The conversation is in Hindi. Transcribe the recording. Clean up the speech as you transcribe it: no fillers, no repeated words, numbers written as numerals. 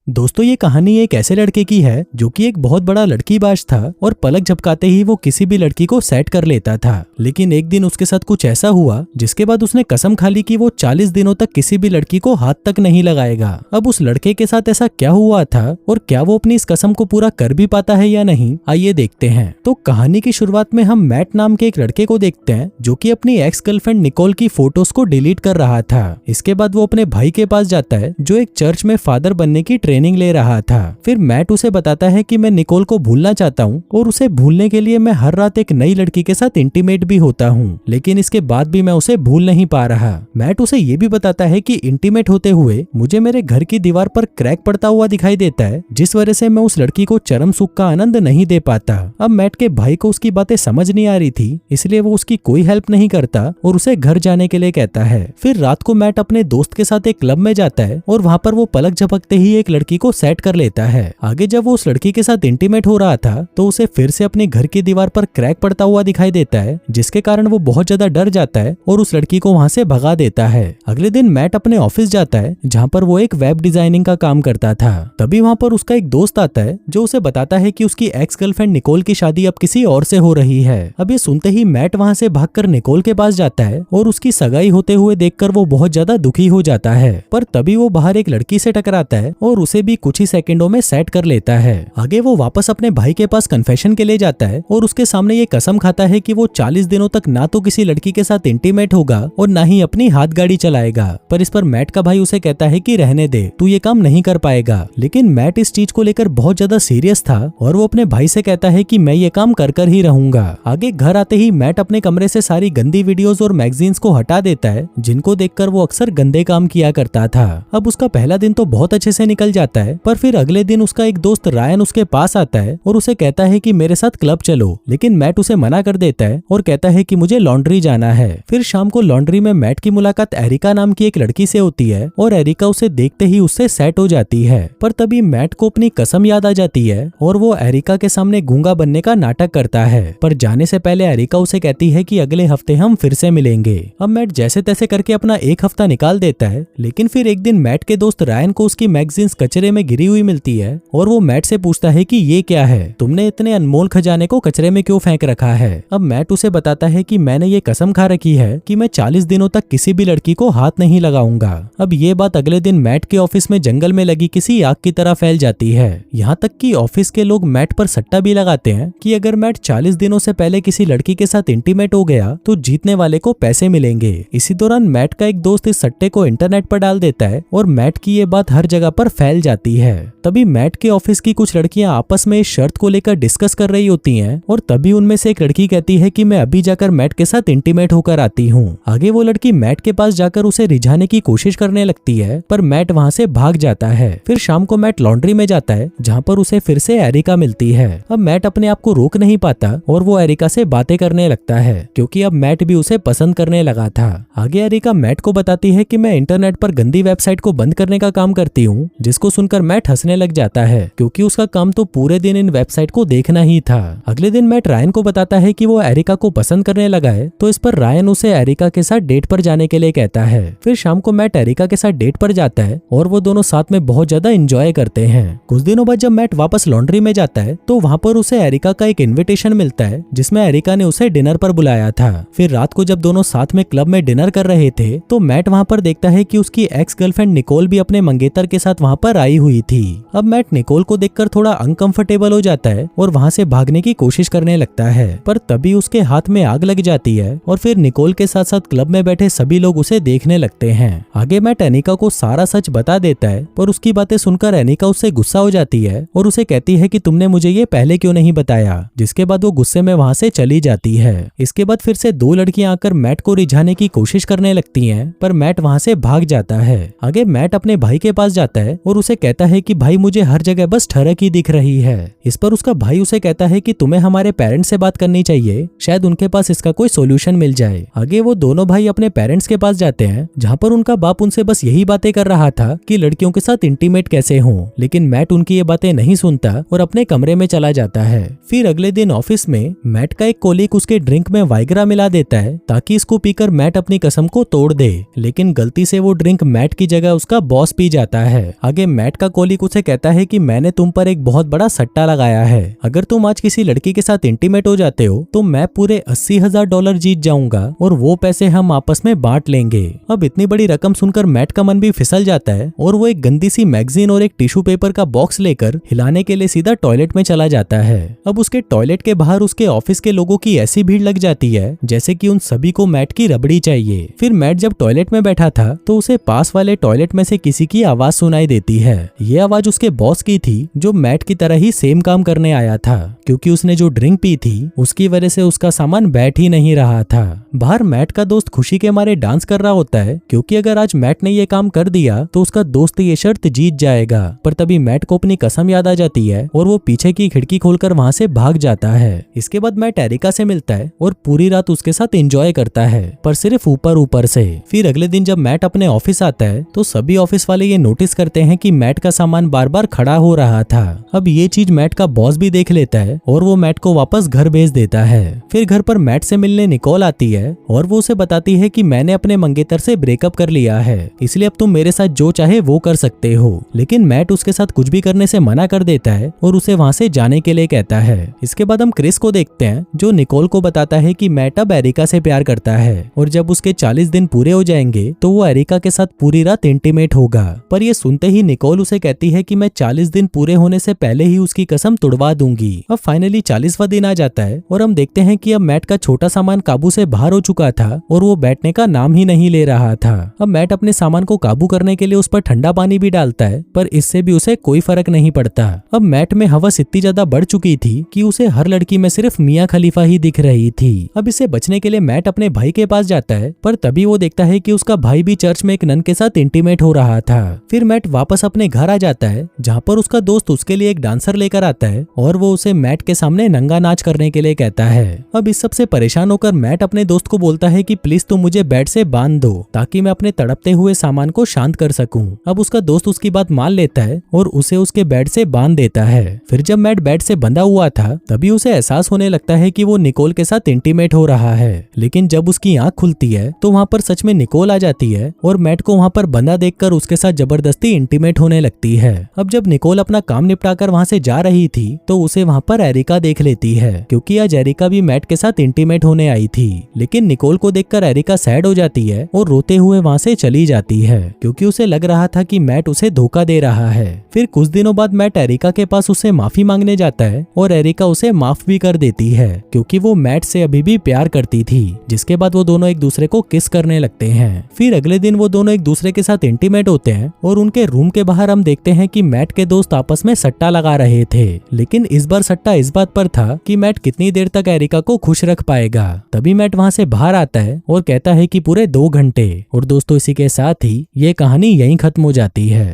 दोस्तों ये कहानी एक ऐसे लड़के की है जो कि एक बहुत बड़ा लड़कीबाज था और पलक झपकाते ही वो किसी भी लड़की को सेट कर लेता था। लेकिन एक दिन उसके साथ कुछ ऐसा हुआ जिसके बाद उसने कसम खा ली कि वो 40 दिनों तक किसी भी लड़की को हाथ तक नहीं लगाएगा। अब उस लड़के के साथ ऐसा क्या हुआ था और क्या वो अपनी इस कसम को पूरा कर भी पाता है या नहीं, आइए देखते हैं। तो कहानी की शुरुआत में हम मैट नाम के एक लड़के को देखते हैं जो कि अपनी एक्स गर्लफ्रेंड निकोल की फोटोज को डिलीट कर रहा था। इसके बाद वो अपने भाई के पास जाता है जो एक चर्च में फादर बनने की ट्रेनिंग ले रहा था। फिर मैट उसे बताता है कि मैं निकोल को भूलना चाहता हूँ और उसे भूलने के लिए मैं हर रात एक नई लड़की के साथ इंटीमेट भी होता हूँ, लेकिन इसके बाद भी मैं उसे भूल नहीं पा रहा। मैट उसे ये भी बताता है कि इंटीमेट होते हुए मुझे मेरे घर की दीवार पर क्रैक पड़ता हुआ दिखाई देता है, जिस वजह से मैं उस लड़की को चरम सुख का आनंद नहीं दे पाता। अब मैट के भाई को उसकी बातें समझ नहीं आ रही थी, इसलिए वो उसकी कोई हेल्प नहीं करता और उसे घर जाने के लिए कहता है। फिर रात को मैट अपने दोस्त के साथ एक क्लब में जाता है और वहाँ पर वो पलक झपकते ही एक लड़की को सेट कर लेता है। आगे जब वो उस लड़की के साथ इंटीमेट हो रहा था तो उसे फिर से अपने घर की दीवार पर क्रैक पड़ता हुआ दिखाई देता है, जिसके कारण वो बहुत ज्यादा डर जाता है और उस लड़की को वहां से भगा देता है। अगले दिन मैट अपने ऑफिस जाता है जहां पर वो एक वेब डिजाइनिंग का काम करता था। तभी वहां पर उसका एक दोस्त आता है जो उसे बताता है कि उसकी एक्स गर्लफ्रेंड निकोल की शादी अब किसी और से हो रही है। अब ये सुनते ही मैट वहां से भागकर निकोल के पास जाता है और उसकी सगाई होते हुए देखकर वो बहुत ज्यादा दुखी हो जाता है। पर तभी वो बाहर एक लड़की से टकराता है और उसे भी कुछ ही सेकंडों में सेट कर लेता है। आगे वो वापस अपने भाई के पास कन्फेशन के लिए जाता है और उसके सामने ये कसम खाता है कि वो 40 दिनों तक ना तो किसी लड़की के साथ इंटीमेट होगा और ना ही अपनी हाथ गाड़ी चलाएगा। पर इस पर मैट का भाई उसे कहता है कि रहने दे, तू ये काम नहीं कर पाएगा। लेकिन मैट इस चीज को लेकर बहुत ज्यादा सीरियस था और वो अपने भाई से कहता है कि मैं ये काम कर कर ही रहूंगा। आगे घर आते ही मैट अपने कमरे से सारी गंदी वीडियोस और मैगजीन्स को हटा देता है जिनको देखकर वो अक्सर गंदे काम किया करता था। अब उसका पहला दिन तो बहुत अच्छे से निकल जाता है, पर फिर अगले दिन उसका एक दोस्त रायन उसके पास आता है और उसे कहता है कि मेरे साथ क्लब चलो, लेकिन मैट उसे मना कर देता है और कहता है कि मुझे लॉन्ड्री जाना है। फिर शाम को लॉन्ड्री में मैट की मुलाकात एरिका नाम की एक लड़की से होती है और एरिका उसे देखते ही उससे सेट हो जाती है। पर तभी मैट को अपनी कसम याद आ जाती है और वो एरिका के सामने गूंगा बनने का नाटक करता है। पर जाने से पहले एरिका उसे कहती है कि अगले हफ्ते हम फिर से मिलेंगे। अब मैट जैसे तैसे करके अपना एक हफ्ता निकाल देता है, लेकिन फिर एक दिन मैट के दोस्त रायन को उसकी मैगजीन्स कचरे में गिरी हुई मिलती है और वो मैट से पूछता है कि ये क्या है, तुमने इतने अनमोल खजाने को कचरे में क्यों फेंक रखा है। अब मैट उसे बताता है कि मैंने ये कसम खा रखी है कि मैं 40 दिनों तक किसी भी लड़की को हाथ नहीं लगाऊंगा। अब ये बात अगले दिन मैट के ऑफिस में जंगल में लगी किसी आग की तरह फैल जाती है। यहाँ तक कि ऑफिस के लोग मैट पर सट्टा भी लगाते हैं कि अगर मैट 40 दिनों से पहले किसी लड़की के साथ इंटीमेट हो गया तो जीतने वाले को पैसे मिलेंगे। इसी दौरान मैट का एक दोस्त इस सट्टे को इंटरनेट पर डाल देता है और मैट की ये बात हर जगह पर फैल जाती है। तभी मैट के ऑफिस की कुछ लड़कियां आपस में इस शर्त को लेकर डिस्कस कर रही होती हैं और तभी उनमें से एक लड़की कहती है कि मैं अभी जाकर मैट के साथ इंटीमेट होकर आती हूँ। आगे वो लड़की मैट के पास जाकर उसे रिझाने की कोशिश करने लगती है, पर मैट वहाँ से भाग जाता है। फिर शाम को मैट लॉन्ड्री में जाता है जहाँ पर उसे फिर से एरिका मिलती है। अब मैट अपने आप को रोक नहीं पाता और वो एरिका से बातें करने लगता है क्योंकि अब मैट भी उसे पसंद करने लगा था। आगे एरिका मैट को बताती है कि मैं इंटरनेट पर गंदी वेबसाइट को बंद करने का काम करती हूँ, जिसको सुनकर मैट हंसने लग जाता है क्योंकि उसका काम तो पूरे दिन इन वेबसाइट को देखना ही था। अगले दिन मैट रायन को बताता है कि वो एरिका को पसंद करने लगा है, तो इस पर रायन उसे एरिका के साथ डेट पर जाने के लिए कहता है। फिर शाम को मैट एरिका के साथ डेट पर जाता है और वो दोनों साथ में बहुत ज्यादा एंजॉय करते हैं। कुछ दिनों बाद जब मैट वापस लॉन्ड्री में जाता है तो वहाँ पर उसे एरिका का एक इन्विटेशन मिलता है जिसमें एरिका ने उसे डिनर पर बुलाया था। फिर रात को जब दोनों साथ में क्लब में डिनर कर रहे थे तो मैट वहाँ पर देखता है कि उसकी एक्स गर्लफ्रेंड निकोल भी अपने मंगेतर के साथ वहाँ पर आई हुई थी। अब मैट निकोल को देखकर थोड़ा अनकंफर्टेबल हो जाता है और वहाँ से भागने की कोशिश करने लगता है, पर तभी उसके हाथ में आग लग जाती है और फिर निकोल के साथ साथ क्लब में बैठे सभी लोग उसे देखने लगते हैं। आगे मैट एनिका को सारा सच बता देता है, पर उसकी बातें सुनकर एनिका उससे गुस्सा हो जाती है और उसे कहती है कि तुमने मुझे ये पहले क्यों नहीं बताया, जिसके बाद वो गुस्से में वहाँ से चली जाती है। इसके बाद फिर से दो लड़कियां आकर मैट को रिझाने की कोशिश करने लगती हैं, पर मैट वहाँ से भाग जाता है। आगे मैट अपने भाई के पास जाता है और उसे कहता है कि भाई मुझे हर जगह बस ठरक ही दिख रही है। इस पर उसका भाई उसे कहता है कि तुम्हें हमारे पेरेंट्स से बात करनी चाहिए, शायद उनके पास इसका कोई सोल्यूशन मिल जाए। आगे वो दोनों भाई अपने पेरेंट्स के पास जाते हैं जहाँ पर उनका बाप उनसे बस यही बातें कर रहा था कि लड़कियों के साथ इंटीमेट कैसे हो, लेकिन मैट उनकी ये बातें नहीं सुनता और अपने कमरे में चला जाता है। फिर अगले दिन ऑफिस में मैट का एक कोलीग उसके ड्रिंक में वाइग्रा मिला देता है ताकि इसको पीकर मैट अपनी कसम को तोड़ दे, लेकिन गलती से वो ड्रिंक मैट की जगह उसका बॉस पी जाता है। आगे मैट का कॉलीग उसे कहता है कि मैंने तुम पर एक बहुत बड़ा सट्टा लगाया है, अगर तुम आज किसी लड़की के साथ इंटीमेट हो जाते हो तो मैं पूरे $80,000 जीत जाऊंगा और वो पैसे हम आपस में बांट लेंगे। अब इतनी बड़ी रकम सुनकर मैट का मन भी फिसल जाता है और वो एक गंदी सी मैगजीन और एक टिश्यू पेपर का बॉक्स लेकर हिलाने के लिए सीधा टॉयलेट में चला जाता है। अब उसके टॉयलेट के बाहर उसके ऑफिस के लोगों की ऐसी भीड़ लग जाती है जैसे कि उन सभी को मैट की रबड़ी चाहिए। फिर मैट जब टॉयलेट में बैठा था तो उसे पास वाले टॉयलेट में से किसी की आवाज सुनाई देती है। ये आवाज उसके बॉस की थी जो मैट की तरह ही सेम काम करने आया था, क्योंकि उसने जो ड्रिंक पी थी उसकी वजह से उसका सामान बैठ ही नहीं रहा था। बाहर मैट का दोस्त खुशी के मारे डांस कर रहा होता है, क्योंकि अगर आज मैट ने ये काम कर दिया तो उसका दोस्त ये शर्त जीत जाएगा। पर तभी मैट को अपनी कसम याद आ जाती है और वो पीछे की खिड़की खोलकर वहां से भाग जाता है। इसके बाद मैट एरिका से मिलता है और पूरी रात उसके साथ एंजॉय करता है, पर सिर्फ ऊपर ऊपर से। फिर अगले दिन जब मैट अपने ऑफिस आता है तो सभी ऑफिस वाले ये नोटिस करते हैं कि मैट का सामान बार बार खड़ा हो रहा था। अब ये चीज मैट का बॉस भी देख लेता है और वो मैट को वापस घर भेज देता है। फिर घर पर मैट से मिलने निकोल आती है और वो उसे बताती है कि मैंने अपने मंगेतर से ब्रेकअप कर लिया है, इसलिए अब तुम मेरे साथ जो चाहे वो कर सकते हो। लेकिन मैट उसके साथ कुछ भी करने से मना कर देता है और उसे वहां से जाने के लिए कहता है। इसके बाद हम क्रिस को देखते हैं जो निकोल को बताता है कि मैट अब एरिका से प्यार करता है और जब उसके 40 दिन पूरे हो जाएंगे तो वो एरिका के साथ पूरी रात इंटीमेट होगा। पर ये सुनते ही निकोल उसे कहती है कि मैं 40 दिन पूरे होने से पहले ही उसकी कसम तुड़वा दूंगी। अब फाइनली 40वां दिन आ जाता है और हम देखते हैं कि अब मैट का छोटा सामान काबू से बाहर हो चुका था और वो बैठने का नाम ही नहीं ले रहा था। अब मैट अपने सामान को काबू करने के लिए उस पर ठंडा पानी भी डालता है, पर इससे भी उसे कोई फर्क नहीं पड़ता। अब मैट में हवस इतनी ज्यादा बढ़ चुकी थी कि उसे हर लड़की में सिर्फ मियां खलीफा ही दिख रही थी। अब इससे बचने के लिए मैट अपने भाई के पास जाता है, पर तभी वो देखता है कि उसका भाई भी चर्च में एक नन के साथ इंटीमेट हो रहा था। फिर मैट वापस अपने घर आ जाता है जहाँ पर उसका दोस्त उसके लिए एक डांसर लेकर आता है और वो उसे मैट के सामने नंगा नाच करने के लिए कहता है। अब इस सबसे परेशान होकर मैट अपने दोस्त को बोलता है कि प्लीज तुम मुझे बेड से बांध दो ताकि मैं अपने तड़पते हुए सामान को शांत कर सकूं। अब उसका दोस्त उसकी बात मान लेता है और उसे उसके बेड से बांध देता है। फिर जब मैट बेड से बंधा हुआ था तभी उसे एहसास होने लगता है कि वो निकोल के साथ इंटीमेट हो रहा है। लेकिन जब उसकी आंख खुलती है तो वहाँ पर सच में निकोल आ जाती है और मैट को वहाँ पर बंधा देखकर उसके साथ जबरदस्ती इंटीमेट होने लगती है। अब जब निकोल अपना काम निपटाकर वहाँ से जा रही थी तो उसे वहाँ पर एरिका देख लेती है, क्योंकि आज एरिका भी मैट के साथ इंटीमेट होने आई थी। लेकिन निकोल को देखकर एरिका सैड हो जाती है और रोते हुए वहाँ से चली जाती है, क्योंकि उसे लग रहा था कि मैट उसे धोखा दे रहा है। फिर कुछ दिनों बाद मैट एरिका के पास उसे माफी मांगने जाता है और एरिका उसे माफ भी कर देती है, क्योंकि वो मैट से अभी भी प्यार करती थी। जिसके बाद वो दोनों एक दूसरे को किस करने लगते हैं। फिर अगले दिन वो दोनों एक दूसरे के साथ इंटीमेट होते हैं और उनके रूम के बाहर हम देखते हैं कि मैट के दोस्त आपस में सट्टा लगा रहे थे। लेकिन इस बार सट्टा इस बात पर था कि मैट कितनी देर तक एरिका को खुश रख पाएगा। तभी मैट वहाँ से बाहर आता है और कहता है कि पूरे 2 घंटे। और दोस्तों इसी के साथ ही ये कहानी यहीं खत्म हो जाती है।